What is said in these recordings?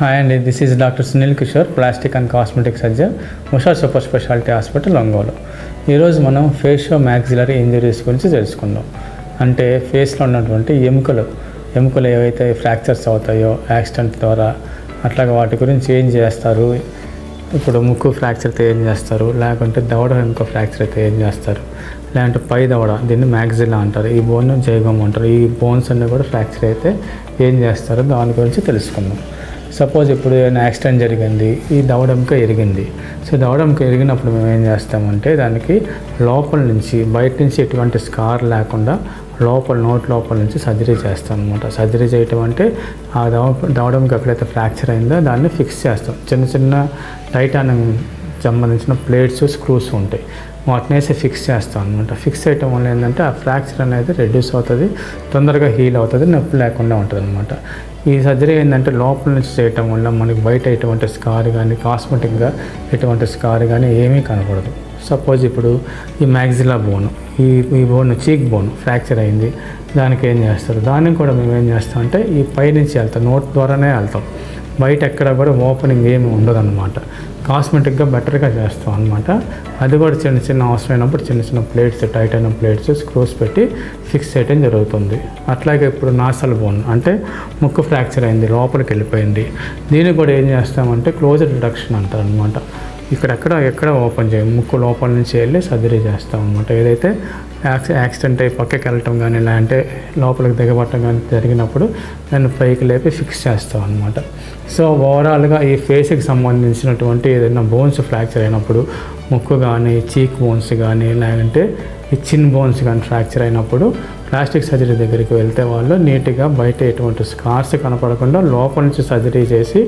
Hi అండి, this is doctor Sunil Kishore, plastic and cosmetic surgeon, Usha super speciality hospital Ongole. ఈరోజు మనం ఫేషియో maxillary injuries గురించి తెలుసుకుందాం. అంటే ఫేస్లో ఉన్నటువంటి ఎముకలు ఏవైతే ఫ్రాక్చర్స్ అవుతాయో యాక్సిడెంట్ ద్వారా, అట్లాగే వాటి గురించి ఏం చేస్తారు, ఇప్పుడు ముక్కు ఫ్రాక్చర్ అయితే ఏం చేస్తారు, లేకుంటే దవడ ఎముక ఫ్రాక్చర్ అయితే ఏం చేస్తారు, లేదంటే పై దవడ దీన్ని మ్యాక్సిలా అంటారు, ఈ బోన్ జైగోమ్ అంటారు, ఈ బోన్స్ అన్నీ కూడా ఫ్రాక్చర్ అయితే ఏం చేస్తారో దాని గురించి తెలుసుకుందాం. సపోజ్ ఇప్పుడు ఏదైనా యాక్సిడెంట్ జరిగింది, ఈ దవడెముక ఇరిగింది. సో దవడెముక ఇరిగినప్పుడు మేము ఏం చేస్తామంటే దానికి లోపల నుంచి, బయట నుంచి ఎటువంటి స్కార్ లేకుండా నోట్ లోపల నుంచి సర్జరీ చేస్తాం అనమాట. సర్జరీ చేయటం అంటే ఆ దవడెముక ఎక్కడైతే ఫ్రాక్చర్ అయిందో దాన్ని ఫిక్స్ చేస్తాం. చిన్న టైటానియం సంబంధించిన ప్లేట్స్, స్క్రూస్ ఉంటాయి, వాటిని వేసి ఫిక్స్ చేస్తాం అనమాట. ఫిక్స్ చేయటం వల్ల ఏంటంటే ఆ ఫ్రాక్చర్ అనేది రెడ్యూస్ అవుతుంది, తొందరగా హీల్ అవుతుంది, నొప్పి లేకుండా ఉంటుంది అనమాట. ఈ సర్జరీ ఏంటంటే లోపల నుంచి చేయటం వల్ల మనకి బయట ఎటువంటి స్కార్ కానీ, కాస్మెటిక్గా ఎటువంటి స్కార్ కానీ ఏమీ కనపడదు. సపోజ్ ఇప్పుడు ఈ మ్యాక్సిలా బోన్, ఈ బోన్ చీక్ బోన్ ఫ్రాక్చర్ అయింది, దానికి ఏం చేస్తారు, దానికి కూడా మేము ఏం చేస్తామంటే ఈ పైనుంచి వెళ్తాం, నోట్ ద్వారానే వెళ్తాం, బయట ఎక్కడ కూడా ఓపెనింగ్ ఏమి ఉండదు అనమాట. కాస్మెటిక్గా బెటర్గా చేస్తాం అనమాట. అది కూడా చిన్న అవసరమైనప్పుడు చిన్న ప్లేట్స్, టైటానియం ప్లేట్స్, స్క్రూస్ పెట్టి ఫిక్స్ చేయడం జరుగుతుంది. అట్లాగే ఇప్పుడు నాసల్ బోన్ అంటే ముక్కు ఫ్రాక్చర్ అయింది, లోపలికి వెళ్ళిపోయింది, దీనికి కూడా ఏం చేస్తామంటే క్లోజర్ రిడక్షన్ అంటారు అనమాట. ఎక్కడ ఓపెన్ చేయం, ముక్కు లోపల నుంచి వెళ్ళి సర్జరీ చేస్తాం అనమాట. ఏదైతే యాక్సిడెంట్ అయి పక్కకి వెళ్ళటం కానీ, లేదంటే లోపలికి దిగబట్టడం కానీ జరిగినప్పుడు దాన్ని పైకి లేపి ఫిక్స్ చేస్తాం అనమాట. సో ఓవరాల్గా ఈ ఫేస్కి సంబంధించినటువంటి ఏదైనా బోన్స్ ఫ్రాక్చర్ అయినప్పుడు, ముక్కు కానీ, చీక్ బోన్స్ కానీ, లేదంటే ఈ చిన్ బోన్స్ కానీ ఫ్రాక్చర్ అయినప్పుడు ప్లాస్టిక్ సర్జరీ దగ్గరికి వెళ్తే వాళ్ళు నీట్గా బయట ఎటువంటి స్కార్స్ కనపడకుండా లోపల నుంచి సర్జరీ చేసి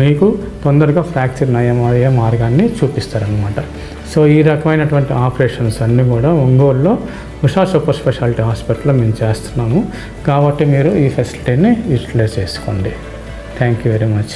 మీకు తొందరగా ఫ్రాక్చర్ నయమయ్యే మార్గాన్ని చూపిస్తారనమాట. సో ఈ రకమైనటువంటి ఆపరేషన్స్ అన్నీ కూడా ఒంగోలులో ఉషా సూపర్ స్పెషాలిటీ హాస్పిటల్లో మేము చేస్తున్నాము. కాబట్టి మీరు ఈ ఫెసిలిటీని యూటిలైజ్ చేసుకోండి. Thank you very much.